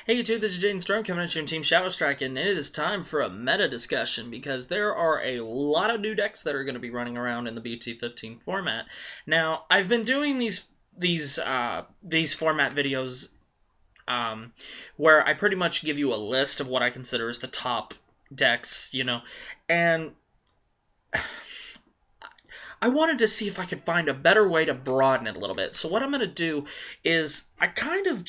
Hey YouTube, this is Jaden Storm coming at you from Team Shadow Strike, and it is time for a meta discussion because there are a lot of new decks that are going to be running around in the BT15 format. Now, I've been doing these format videos where I pretty much give you a list of what I consider as the top decks, and I wanted to see if I could find a better way to broaden it a little bit. So what I'm going to do is I kind of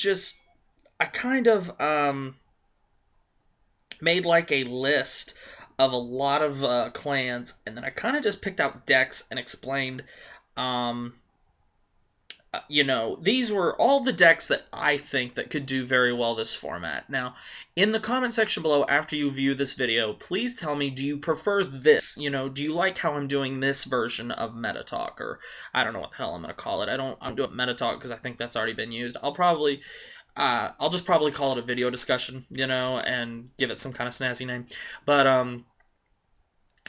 made like a list of a lot of clans, and then I kind of just picked out decks and explained, these were all the decks that I think that could do very well this format. Now, in the comment section below after you view this video, please tell me, do you prefer this? Do you like how I'm doing this version of Meta Talk? Or, I don't know what the hell I'm going to call it. I'm doing Meta Talk because I think that's already been used. I'll just probably call it a video discussion, and give it some kind of snazzy name. But,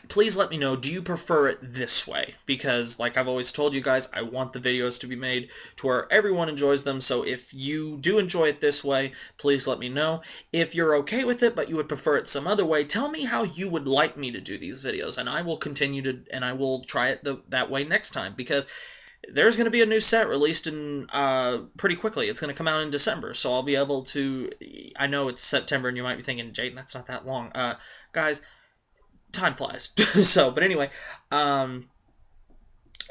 please let me know, do you prefer it this way? Because, like I've always told you guys, I want the videos to be made to where everyone enjoys them. So if you do enjoy it this way, please let me know. If you're okay with it, but you would prefer it some other way, tell me how you would like me to do these videos. And I will continue to, and I will try it that way next time. Because there's going to be a new set released in pretty quickly. It's going to come out in December, so I'll be able to... I know it's September, and you might be thinking, Jaden, that's not that long. Guys, time flies. But anyway,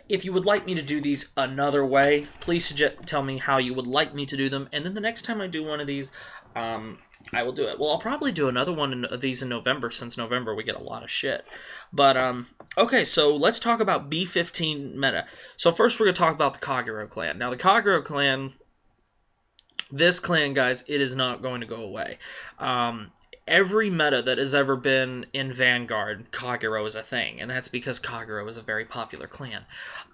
if you would like me to do these another way, please tell me how you would like me to do them, and then the next time I do one of these, I will do it. Well, I'll probably do another one of these in November, since November we get a lot of shit. But, okay, so let's talk about B15 meta. So first we're going to talk about the Kagero clan. Now, the Kagero clan, this clan, guys, it is not going to go away. Every meta that has ever been in Vanguard, Kagero is a thing, and that's because Kagero is a very popular clan.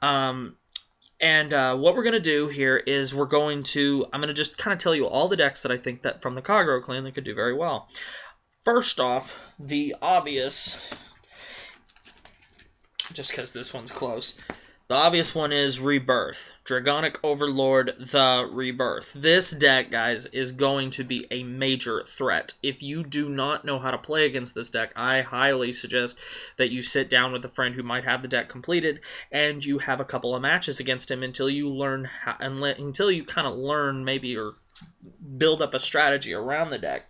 What we're going to do here is I'm going to just kind of tell you all the decks that I think that from the Kagero clan that could do very well. First off, the obvious, just because this one's close, the obvious one is Rebirth. Dragonic Overlord, the Rebirth. This deck, guys, is going to be a major threat. If you do not know how to play against this deck, I highly suggest that you sit down with a friend who might have the deck completed, and you have a couple of matches against him until you learn until you kind of learn maybe or build up a strategy around the deck.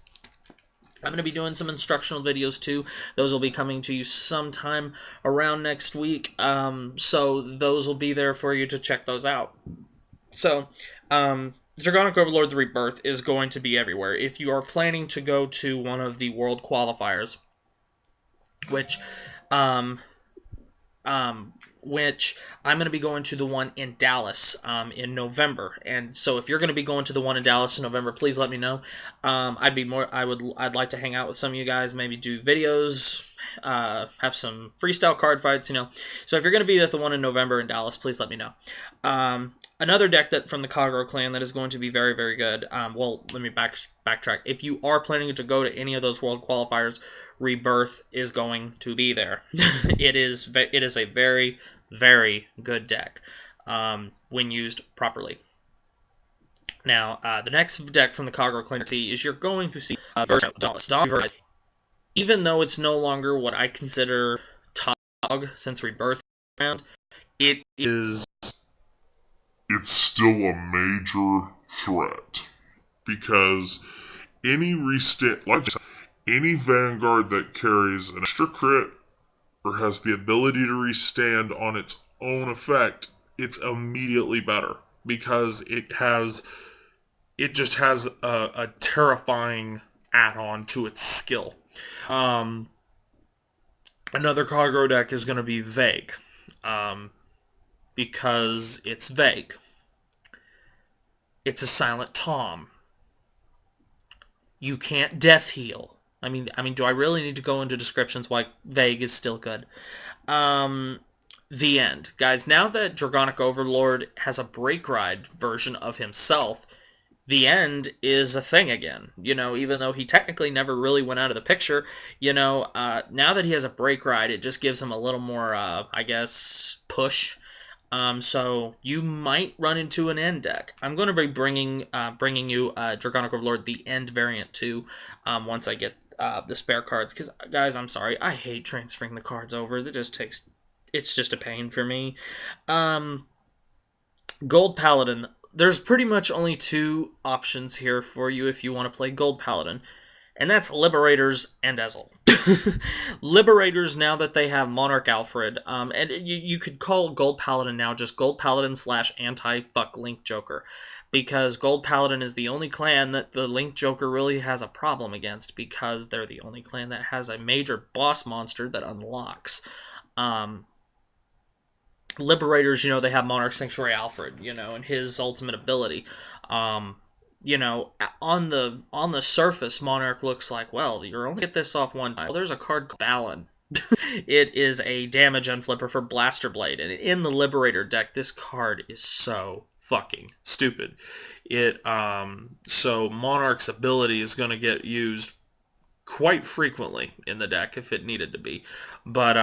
I'm going to be doing some instructional videos too. Those will be coming to you sometime around next week. So those will be there for you to check those out. So, Dragonic Overlord the Rebirth is going to be everywhere. If you are planning to go to one of the World Qualifiers, which I'm going to be going to the one in Dallas in November. And so if you're going to be going to the one in Dallas in November, please let me know. I'd like to hang out with some of you guys, maybe do videos, have some freestyle card fights, So if you're going to be at the one in November in Dallas, please let me know. Another deck that from the Kagero clan that is going to be very, very good. Well, let me backtrack. If you are planning to go to any of those World Qualifiers, Rebirth is going to be there. It is a very, very good deck when used properly. Now, the next deck from the Kagero clan is you're going to see Dallas. Even though it's no longer what I consider top dog since Rebirth around, it's still a major threat because any any Vanguard that carries an extra crit or has the ability to restand on its own effect, it's immediately better because it just has a terrifying add-on to its skill. Another Kagero deck is going to be Vague, because it's vague. It's a silent Tom. You can't death heal. I mean, do I really need to go into descriptions why Vague is still good? The end. Guys, now that Dragonic Overlord has a break ride version of himself, the end is a thing again. Even though he technically never really went out of the picture, now that he has a break ride, it just gives him a little more, I guess, push. So you might run into an end deck. I'm going to be bringing you Draconic Overlord, the end variant too, once I get the spare cards. Because guys, I'm sorry, I hate transferring the cards over. It's just a pain for me. Gold Paladin. There's pretty much only two options here for you if you want to play Gold Paladin, and that's Liberators and Ezel. Liberators, now that they have Monarch Alfred, and you could call Gold Paladin now just Gold Paladin / anti-fuck Link Joker, because Gold Paladin is the only clan that the Link Joker really has a problem against, because they're the only clan that has a major boss monster that unlocks. Liberators, they have Monarch Sanctuary Alfred, and his ultimate ability. On the surface, Monarch looks like, well, you're only get this off one time. Well, there's a card called Paladin. It is a damage unflipper for Blaster Blade, and in the Liberator deck, this card is so fucking stupid. So Monarch's ability is going to get used quite frequently in the deck if it needed to be, but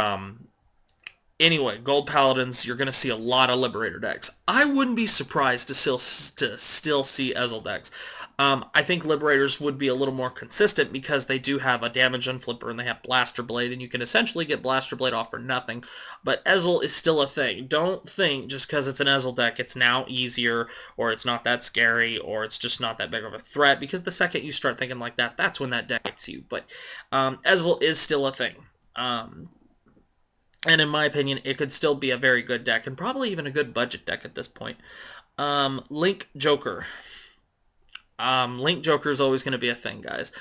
anyway, Gold Paladins, you're going to see a lot of Liberator decks. I wouldn't be surprised to still see Ezel decks. I think Liberators would be a little more consistent because they do have a damage unflipper and they have Blaster Blade, and you can essentially get Blaster Blade off for nothing. But Ezel is still a thing. Don't think just because it's an Ezel deck it's now easier, or it's not that scary, or it's just not that big of a threat, because the second you start thinking like that, that's when that deck hits you. But Ezel is still a thing. And in my opinion, it could still be a very good deck, and probably even a good budget deck at this point. Link Joker. Link Joker is always going to be a thing, guys.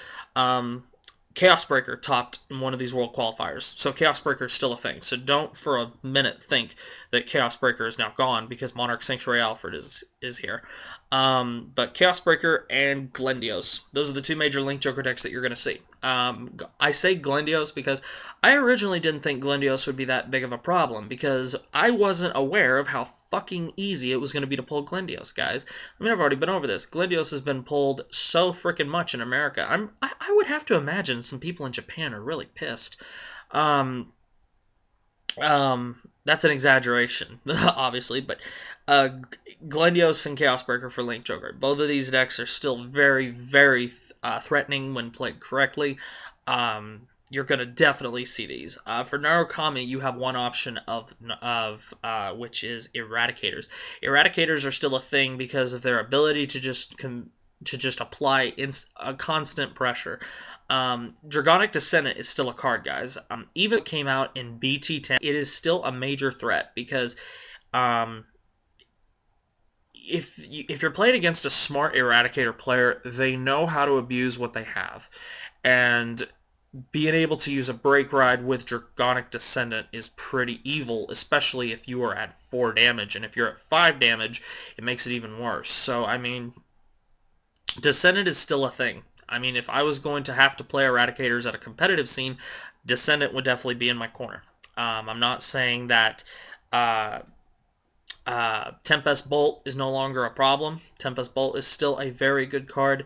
Chaos Breaker topped in one of these world qualifiers, so Chaos Breaker is still a thing. So don't for a minute think that Chaos Breaker is now gone because Monarch Sanctuary Alfred is here. But Chaos Breaker and Glendios, those are the two major Link Joker decks that you're going to see. I say Glendios because I originally didn't think Glendios would be that big of a problem, because I wasn't aware of how fucking easy it was going to be to pull Glendios, guys. I mean, I've already been over this. Glendios has been pulled so freaking much in America. I would have to imagine some people in Japan are really pissed. That's an exaggeration, obviously, but Glendios and Chaos Breaker for Link Joker. Both of these decks are still very, very threatening when played correctly. You're going to definitely see these. For Narukami, you have one option of which is Eradicators. Eradicators are still a thing because of their ability to just apply constant pressure. Dragonic Descendant is still a card, guys. Even if it came out in BT10, it is still a major threat because if you're playing against a smart Eradicator player, they know how to abuse what they have. And being able to use a Break Ride with Dragonic Descendant is pretty evil, especially if you are at 4 damage. And if you're at 5 damage, it makes it even worse. So, I mean, Descendant is still a thing. I mean, if I was going to have to play Eradicators at a competitive scene, Descendant would definitely be in my corner. I'm not saying that Tempest Bolt is no longer a problem. Tempest Bolt is still a very good card.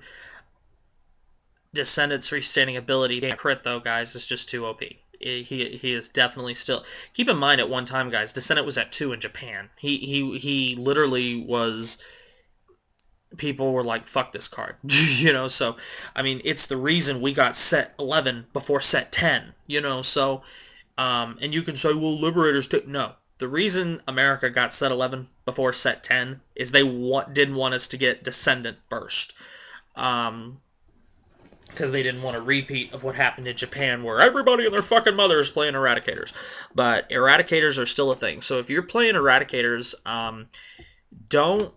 Descendant's freestanding ability, crit though, guys, is just too OP. He is definitely still. Keep in mind, at one time, guys, Descendant was at 2 in Japan. He literally was. People were like, fuck this card, so, I mean, it's the reason we got set 11 before set 10, so, and you can say, well, Liberators did. No, the reason America got set 11 before set 10 is they didn't want us to get Descendant first, because they didn't want a repeat of what happened in Japan, where everybody and their fucking mother is playing Eradicators, but Eradicators are still a thing, so if you're playing Eradicators, don't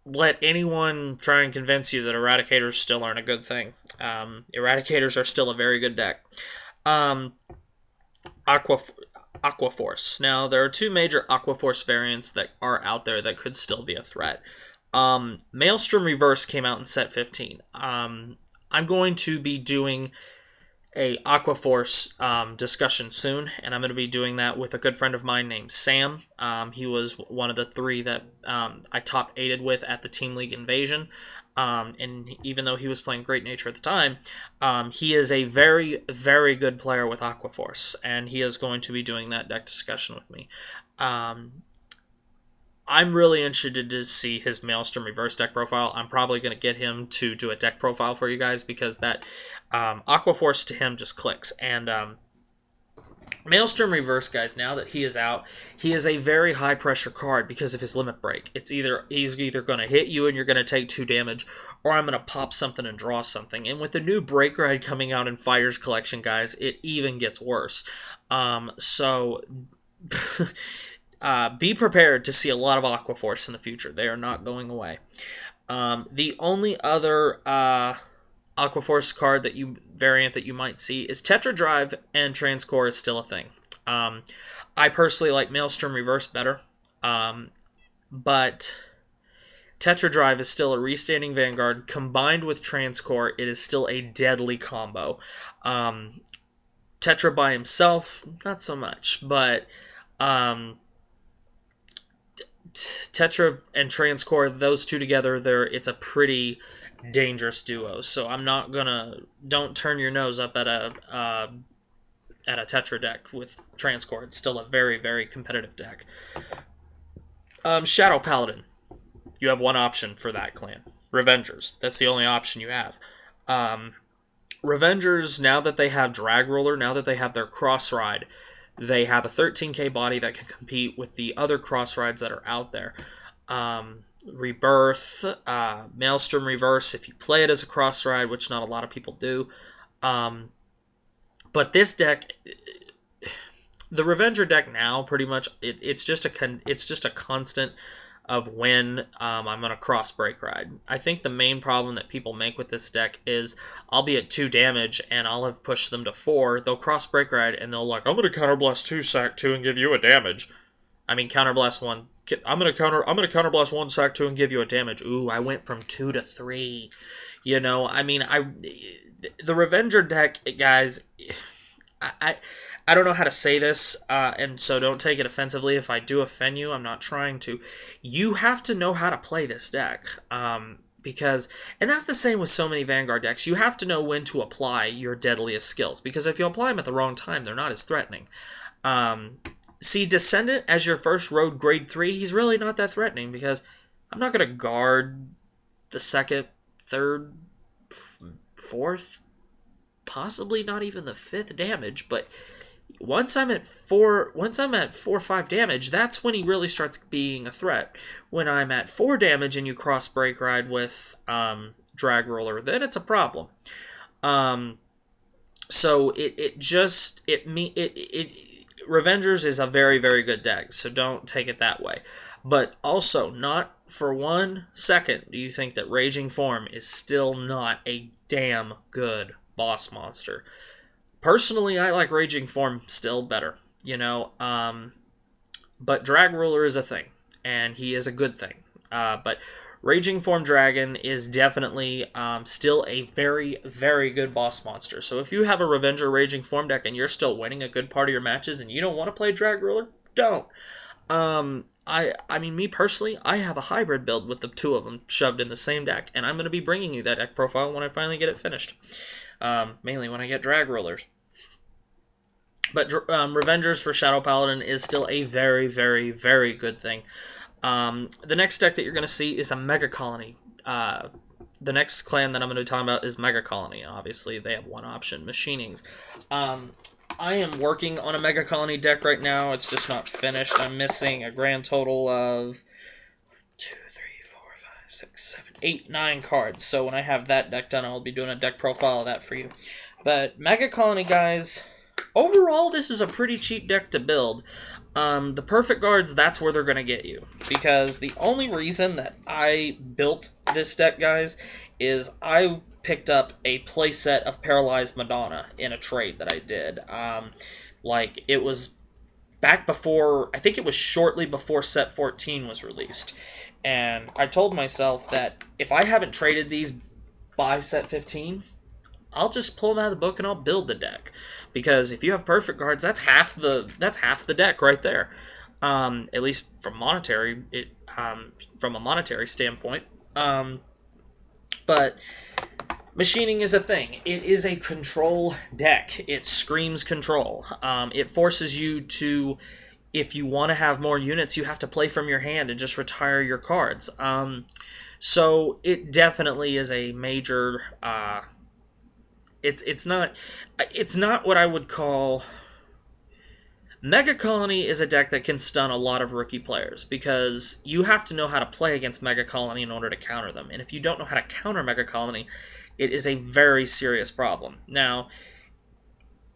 let anyone try and convince you that Eradicators still aren't a good thing. Eradicators are still a very good deck. Aqua Force. Now, there are 2 major Aqua Force variants that are out there that could still be a threat. Maelstrom Reverse came out in set 15. I'm going to be doing a Aqua Force discussion soon, and I'm going to be doing that with a good friend of mine named Sam. He was one of the 3 that I top 8'd with at the Team League Invasion, and even though he was playing Great Nature at the time, he is a very, very good player with Aqua Force, and he is going to be doing that deck discussion with me. I'm really interested to see his Maelstrom reverse deck profile. I'm probably going to get him to do a deck profile for you guys because that Aqua Force to him just clicks. And Maelstrom reverse, guys, now that he is out, he is a very high pressure card because of his limit break. He's either going to hit you and you're going to take 2 damage, or I'm going to pop something and draw something. And with the new Break Ride coming out in Fire's Collection, guys, it even gets worse. So be prepared to see a lot of Aqua Force in the future. They are not going away. The only other Aqua Force card variant that you might see is Tetra Drive, and Transcore is still a thing. I personally like Maelstrom Reverse better, but Tetra Drive is still a restanding Vanguard. Combined with Transcore, it is still a deadly combo. Tetra by himself, not so much, but Tetra and Transcore, those two together, it's a pretty dangerous duo. So don't turn your nose up at a Tetra deck with Transcore. It's still a very, very competitive deck. Shadow Paladin. You have one option for that clan. Revengers. That's the only option you have. Revengers, now that they have Drag Roller, now that they have their Cross Ride, they have a 13k body that can compete with the other Cross Rides that are out there. Rebirth, Maelstrom Reverse, if you play it as a Cross Ride, which not a lot of people do. But this deck, the Revenger deck now, pretty much, it's just a constant of when I'm going to cross Break Ride. I think the main problem that people make with this deck is I'll be at 2 damage and I'll have pushed them to 4. They'll cross Break Ride and they'll I'm going to counterblast 2, sack 2, and give you a damage. I mean, counterblast 1. I'm going to counterblast 1, sack 2, and give you a damage. Ooh, I went from 2 to 3. You know, I mean, the Revenger deck, guys, I don't know how to say this, and so don't take it offensively. If I do offend you, I'm not trying to. You have to know how to play this deck, because, and that's the same with so many Vanguard decks, you have to know when to apply your deadliest skills, because if you apply them at the wrong time, they're not as threatening. See, Descendant as your first road grade 3, he's really not that threatening, because I'm not going to guard the 2nd, 3rd, 4th, possibly not even the 5th damage, but once I'm at 4 or 5 damage, that's when he really starts being a threat. When I'm at 4 damage and you cross Break Ride with Drag Roller, then it's a problem. So Revengers is a very, very good deck, so don't take it that way. But also, not for 1 second do you think that Raging Form is still not a damn good boss monster. Personally, I like Raging Form still better, but Drag Ruler is a thing, and he is a good thing. But Raging Form Dragon is definitely still a very, very good boss monster. So if you have a Revenger Raging Form deck and you're still winning a good part of your matches and you don't want to play Drag Ruler, don't. I mean, me personally, I have a hybrid build with the 2 of them shoved in the same deck, and I'm going to be bringing you that deck profile when I finally get it finished. Mainly when I get Drag Rollers. But Revengers for Shadow Paladin is still a very, very, very good thing. The next deck that you're going to see is a Mega Colony. The next clan that I'm going to be talking about is Mega Colony. Obviously, they have one option, Machinings. I am working on a Mega Colony deck right now. It's just not finished. I'm missing a grand total of 2, 3, 4, 5, 6, 7, 8, 9 cards. So when I have that deck done, I'll be doing a deck profile of that for you. But Mega Colony, guys, overall, this is a pretty cheap deck to build. The perfect guards, that's where they're going to get you. Because the only reason that I built this deck, guys, is I picked up a playset of Paralyzed Madonna in a trade that I did. It was back before, I think it was shortly before set 14 was released. And I told myself that if I haven't traded these by set 15, I'll just pull them out of the book and I'll build the deck. Because if you have perfect guards, that's half the deck right there. At least from a monetary standpoint. But machining is a thing. It is a control deck. It screams control. It forces you to if you want to have more units, you have to play from your hand and just retire your cards. So it definitely is a major. It's not what I would call. Mega Colony is a deck that can stun a lot of rookie players because you have to know how to play against Mega Colony in order to counter them. And if you don't know how to counter Mega Colony, it is a very serious problem. Now,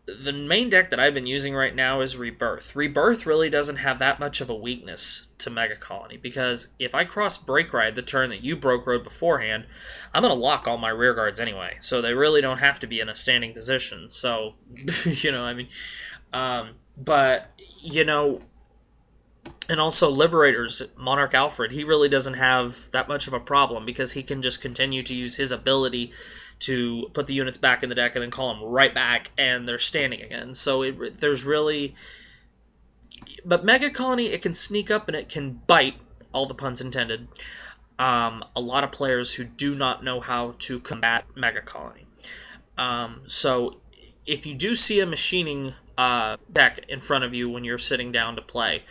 the main deck that I've been using right now is Rebirth. Rebirth really doesn't have that much of a weakness to Mega Colony because if I cross Break Ride the turn that you Broke Road beforehand, I'm going to lock all my rear guards anyway. So they really don't have to be in a standing position. So, but, and also Liberators, Monarch Alfred, he really doesn't have that much of a problem because he can just continue to use his ability to put the units back in the deck and then call them right back and they're standing again. So there's really... But Mega Colony, it can sneak up and it can bite, all the puns intended, a lot of players who do not know how to combat Mega Colony. So if you do see a machining deck in front of you when you're sitting down to play,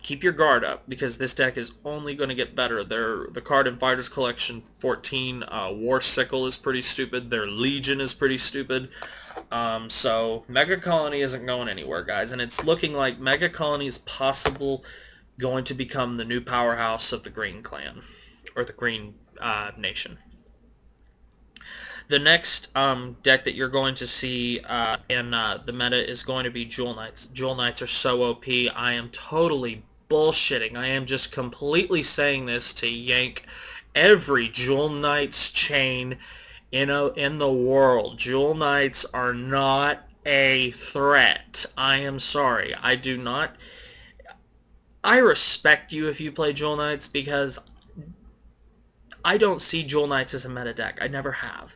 keep your guard up because this deck is only going to get better. The card in Fighters Collection 14, War Sickle is pretty stupid. Their Legion is pretty stupid. So Mega Colony isn't going anywhere, guys, and it's looking like Mega Colony is possible going to become the new powerhouse of the Green Clan, or the Green Nation. The next deck that you're going to see in the meta is going to be Jewel Knights. Jewel Knights are so OP. I am totally bullshitting. I am just completely saying this to yank every Jewel Knights chain in the world. Jewel Knights are not a threat. I am sorry. I do not... I respect you if you play Jewel Knights because I don't see Jewel Knights as a meta deck. I never have.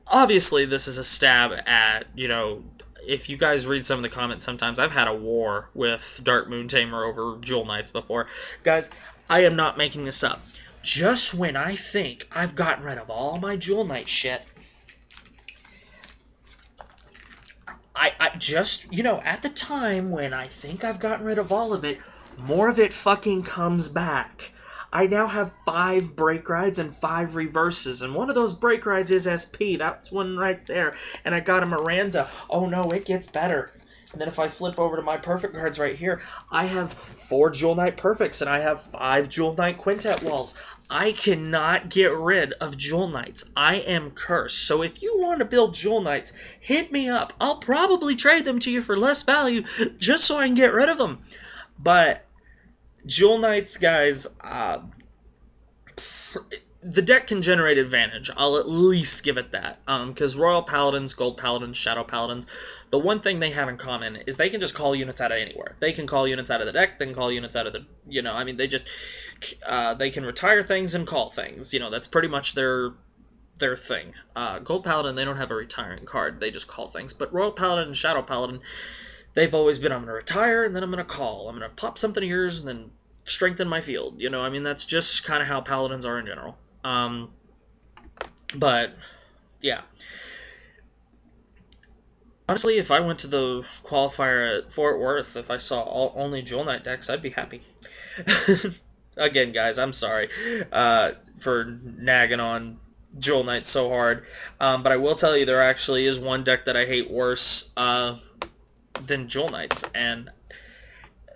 Obviously, this is a stab at, if you guys read some of the comments sometimes, I've had a war with Dark Moon Tamer over Jewel Knights before. Guys, I am not making this up. Just when I think I've gotten rid of all my Jewel Knight shit, I just, at the time when I think I've gotten rid of all of it, more of it fucking comes back. I now have 5 Break Rides and 5 Reverses, and one of those Break Rides is SP. That's one right there. And I got a Miranda. Oh no, it gets better. And then if I flip over to my Perfect cards right here, I have 4 Jewel Knight Perfects, and I have 5 Jewel Knight Quintet Walls. I cannot get rid of Jewel Knights. I am cursed. So if you want to build Jewel Knights, hit me up. I'll probably trade them to you for less value, just so I can get rid of them. But Jewel Knights, guys, the deck can generate advantage. I'll at least give it that. Because Royal Paladins, Gold Paladins, Shadow Paladins, the one thing they have in common is they can just call units out of anywhere. They can call units out of the deck, they can call units out of the, they just, they can retire things and call things. That's pretty much their thing. Gold Paladin, they don't have a retiring card. They just call things. But Royal Paladin and Shadow Paladin, they've always been, I'm going to retire, and then I'm going to call. I'm going to pop something of yours, and then strengthen my field. That's just kind of how Paladins are in general. But, yeah. Honestly, if I went to the qualifier at Fort Worth, if I saw only Jewel Knight decks, I'd be happy. Again, guys, I'm sorry for nagging on Jewel Knight so hard. But I will tell you, there actually is one deck that I hate worse than Jewel Knights, and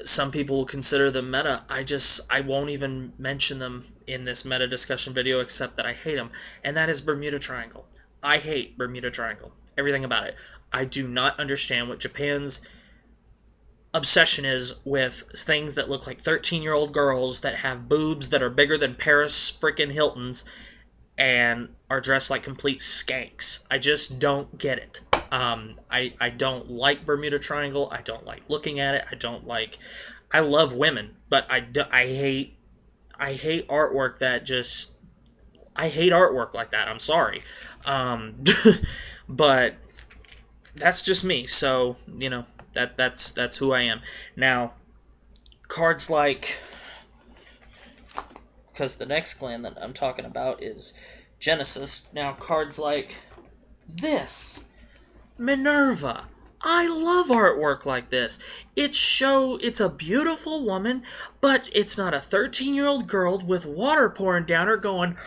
some people will consider them meta. I won't even mention them in this meta discussion video, except that I hate them, and that is Bermuda Triangle. I hate Bermuda Triangle. Everything about it. I do not understand what Japan's obsession is with things that look like 13-year-old girls that have boobs that are bigger than Paris frickin' Hiltons and are dressed like complete skanks. I just don't get it. I don't like Bermuda Triangle. I don't like looking at it. I love women, but I hate artwork that just... I hate artwork like that. I'm sorry. But that's just me. So, that's who I am. Now, cards like... Because the next clan that I'm talking about is Genesis. Now, cards like this... Minerva. I love artwork like this. It's a beautiful woman, but it's not a 13-year-old girl with water pouring down her going,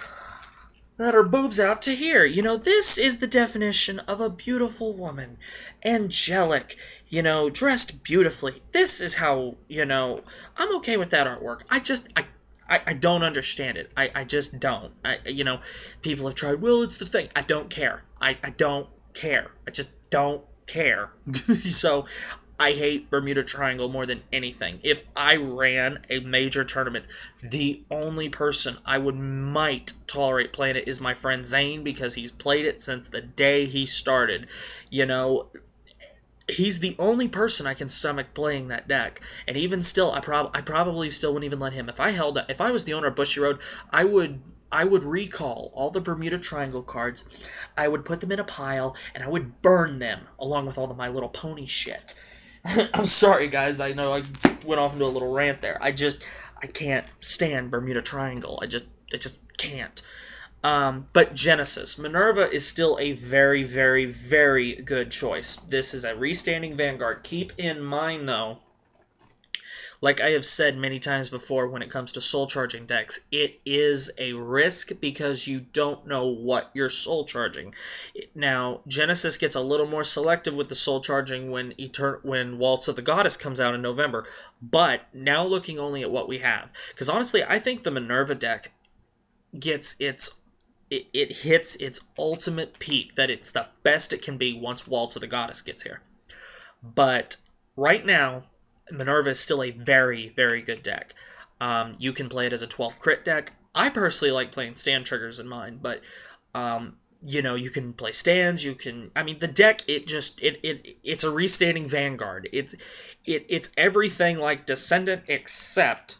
let her boobs out to here. This is the definition of a beautiful woman. Angelic, dressed beautifully. This is how, I'm okay with that artwork. I don't understand it. I just don't. People have tried, well, it's the thing. I don't care. I don't care. I just don't care. So I hate Bermuda Triangle more than anything. If I ran a major tournament, the only person I might tolerate playing it is my friend Zane, because he's played it since the day he started. He's the only person I can stomach playing that deck, and even still, I probably still wouldn't even let him. If I was the owner of Bushy Road, I would recall all the Bermuda Triangle cards. I would put them in a pile, and I would burn them along with all the My Little Pony shit. I'm sorry, guys. I know I went off into a little rant there. I can't stand Bermuda Triangle. I just can't. But Genesis. Minerva is still a very, very, very good choice. This is a restanding Vanguard. Keep in mind, though, like I have said many times before when it comes to soul charging decks, it is a risk because you don't know what you're soul charging. Now, Genesis gets a little more selective with the soul charging when Waltz of the Goddess comes out in November. But now looking only at what we have, because honestly, I think the Minerva deck gets it hits its ultimate peak, that it's the best it can be once Waltz of the Goddess gets here. But right now, Minerva is still a very, very good deck. You can play it as a 12 crit deck. I personally like playing stand triggers in mine, but you can play stands. The deck. It's a restanding Vanguard. It's everything like Descendant, except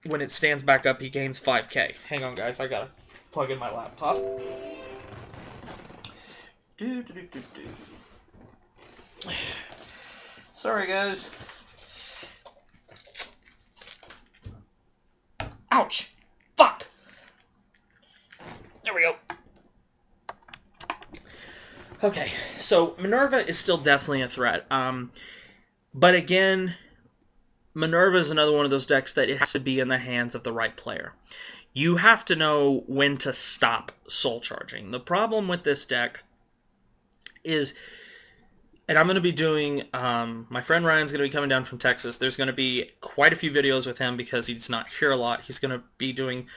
when it stands back up, he gains 5k. Hang on, guys. I gotta plug in my laptop. Sorry, guys. Ouch! Fuck! There we go. Okay, so Minerva is still definitely a threat. But again, Minerva is another one of those decks that it has to be in the hands of the right player. You have to know when to stop soul charging. The problem with this deck is, and I'm going to be doing, my friend Ryan's going to be coming down from Texas. There's going to be quite a few videos with him because he's not here a lot. He's going to be doing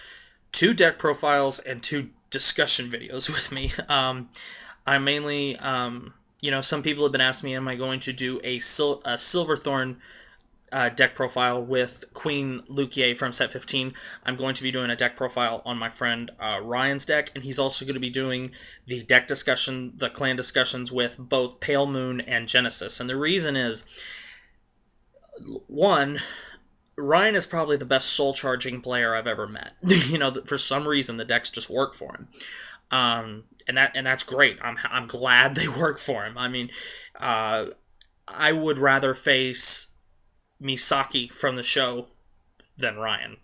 2 deck profiles and 2 discussion videos with me. I'm mainly, some people have been asking me, am I going to do a Silverthorn deck profile with Queen Lukier from set 15. I'm going to be doing a deck profile on my friend Ryan's deck, and he's also going to be doing the deck discussion, the clan discussions with both Pale Moon and Genesis. And the reason is, one, Ryan is probably the best soul charging player I've ever met. For some reason the decks just work for him. And that's great. I'm glad they work for him. I would rather face Misaki from the show than Ryan.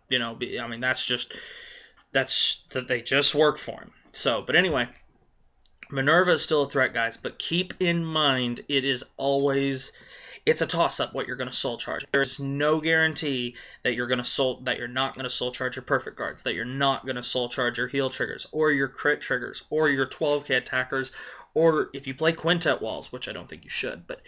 That's that they just work for him. So, but anyway, Minerva is still a threat, guys, but keep in mind it's a toss-up what you're going to soul charge. There's no guarantee that you're not going to soul charge your perfect guards, that you're not going to soul charge your heal triggers, or your crit triggers, or your 12k attackers, or if you play quintet walls, which I don't think you should, but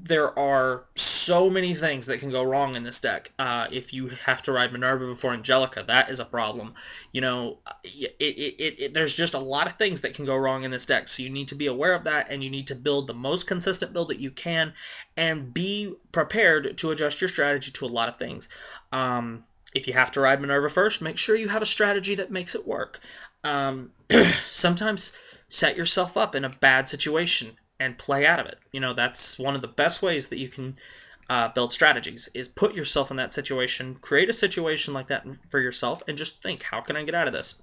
there are so many things that can go wrong in this deck. If you have to ride Minerva before Angelica, that is a problem. There's just a lot of things that can go wrong in this deck, so you need to be aware of that, and you need to build the most consistent build that you can, and be prepared to adjust your strategy to a lot of things. If you have to ride Minerva first, make sure you have a strategy that makes it work. Sometimes set yourself up in a bad situation and play out of it. That's one of the best ways that you can build strategies, is put yourself in that situation, create a situation like that for yourself, and just think, how can I get out of this?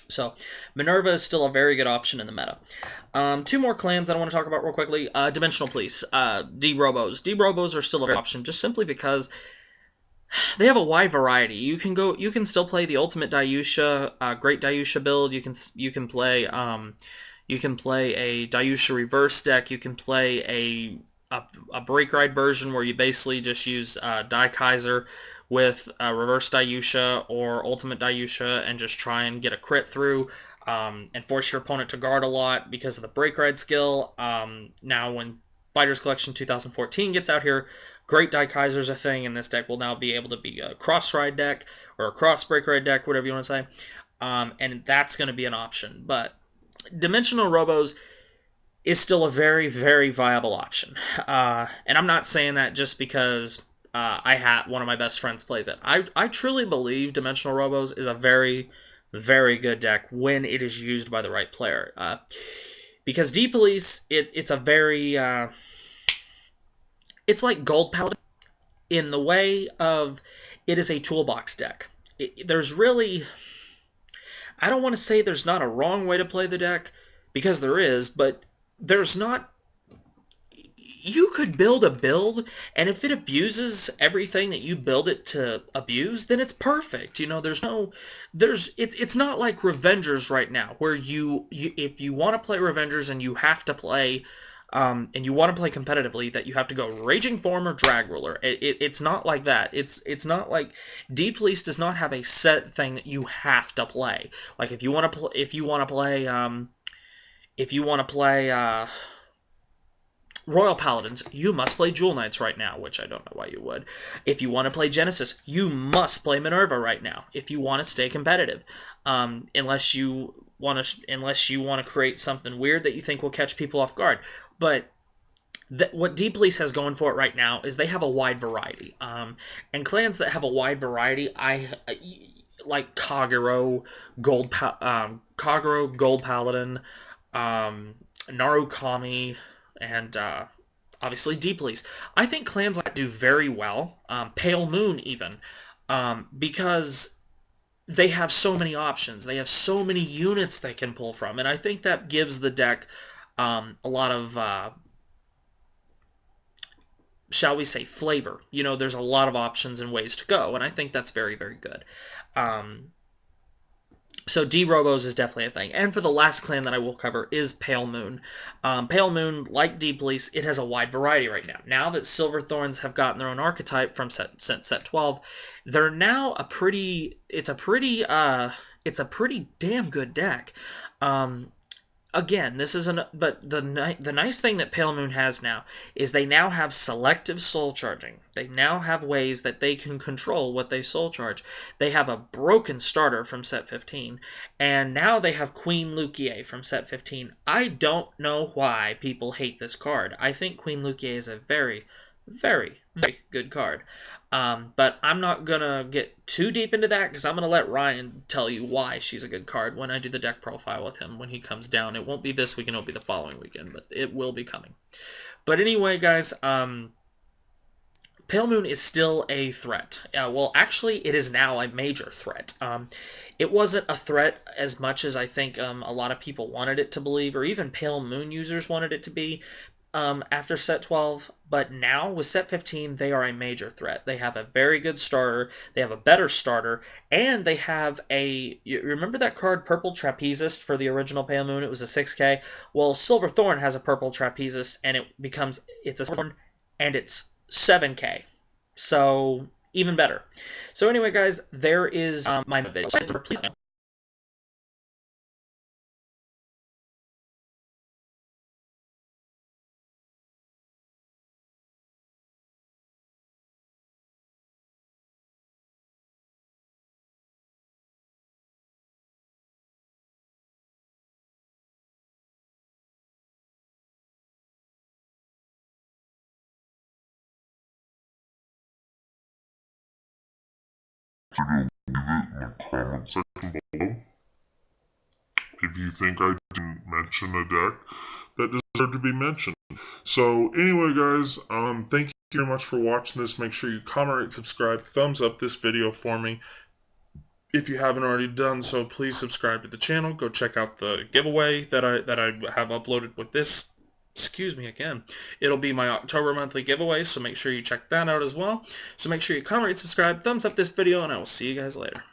So, Minerva is still a very good option in the meta. 2 more clans that I want to talk about real quickly. Dimensional Police, D-Robos. D-Robos are still a good option, just simply because they have a wide variety. You can still play the Ultimate Dayusha, Great Dayusha build. You can play, You can play a Dayusha reverse deck. You can play a break ride version where you basically just use Daikaiser with reverse Dayusha or ultimate Dayusha and just try and get a crit through and force your opponent to guard a lot because of the break ride skill. Now when Fighters Collection 2014 gets out here, great Daikaiser's a thing, and this deck will now be able to be a cross ride deck or a cross break ride deck, whatever you want to say. And that's going to be an option. But Dimensional Robos is still a very, very viable option. And I'm not saying that just because one of my best friends plays it. I truly believe Dimensional Robos is a very, very good deck when it is used by the right player. Because D-Police, it's a very... it's like Gold Paladin in the way of it is a toolbox deck. There's really... I don't want to say there's not a wrong way to play the deck, because there is, but there's not... You could build a build, and if it abuses everything that you build it to abuse, then it's perfect. You know, it's not like Revengers right now, where if you want to play Revengers and you have to play, and you want to play competitively, that you have to go Raging Form or Drag Ruler. It's not like that. It's not like D-Police does not have a set thing that you have to play. Like if you want to play Royal Paladins, you must play Jewel Knights right now, which I don't know why you would. If you want to play Genesis, you must play Minerva right now if you want to stay competitive. Unless you want to create something weird that you think will catch people off guard. But what D-Police has going for it right now is they have a wide variety. And clans that have a wide variety, like Kagero, Gold Paladin, Narukami, and obviously D-Police. I think clans like that do very well. Pale Moon even, because they have so many options. They have so many units they can pull from, and I think that gives the deck a lot of, shall we say, flavor. You know, there's a lot of options and ways to go, and I think that's very, very good. So D-Robos is definitely a thing. And for the last clan that I will cover is Pale Moon. Pale Moon, like D-Police, it has a wide variety right now. Now that Silverthorns have gotten their own archetype since set 12, they're now it's a pretty damn good deck. Again, but the nice thing that Pale Moon has now is they now have selective soul charging. They now have ways that they can control what they soul charge. They have a broken starter from set 15, and now they have Queen Lukier from set 15. I don't know why people hate this card. I think Queen Lukier is a very, very, very good card. But I'm not going to get too deep into that because I'm going to let Ryan tell you why she's a good card when I do the deck profile with him when he comes down. It won't be this weekend, it'll be the following weekend, but it will be coming. But anyway, guys, Pale Moon is still a threat. Well, actually, it is now a major threat. It wasn't a threat as much as I think a lot of people wanted it to believe, or even Pale Moon users wanted it to be. After set 12, but now with set 15, they are a major threat. They have a very good starter, they have a better starter, and they have you remember that card Purple Trapezist for the original Pale Moon? It was a 6K. Well, Silverthorn has a Purple Trapezist, and it's a Silverthorn, and it's 7K. So, even better. So anyway, guys, there is my video. Leave it in the comment section below if you think I didn't mention a deck that deserved to be mentioned. So anyway, guys, thank you very much for watching this. Make sure you comment, rate, subscribe, thumbs up this video for me. If you haven't already done so, please subscribe to the channel. Go check out the giveaway that I have uploaded with this. Excuse me again. It'll be my October monthly giveaway, so make sure you check that out as well. So make sure you comment, rate, subscribe, thumbs up this video, and I will see you guys later.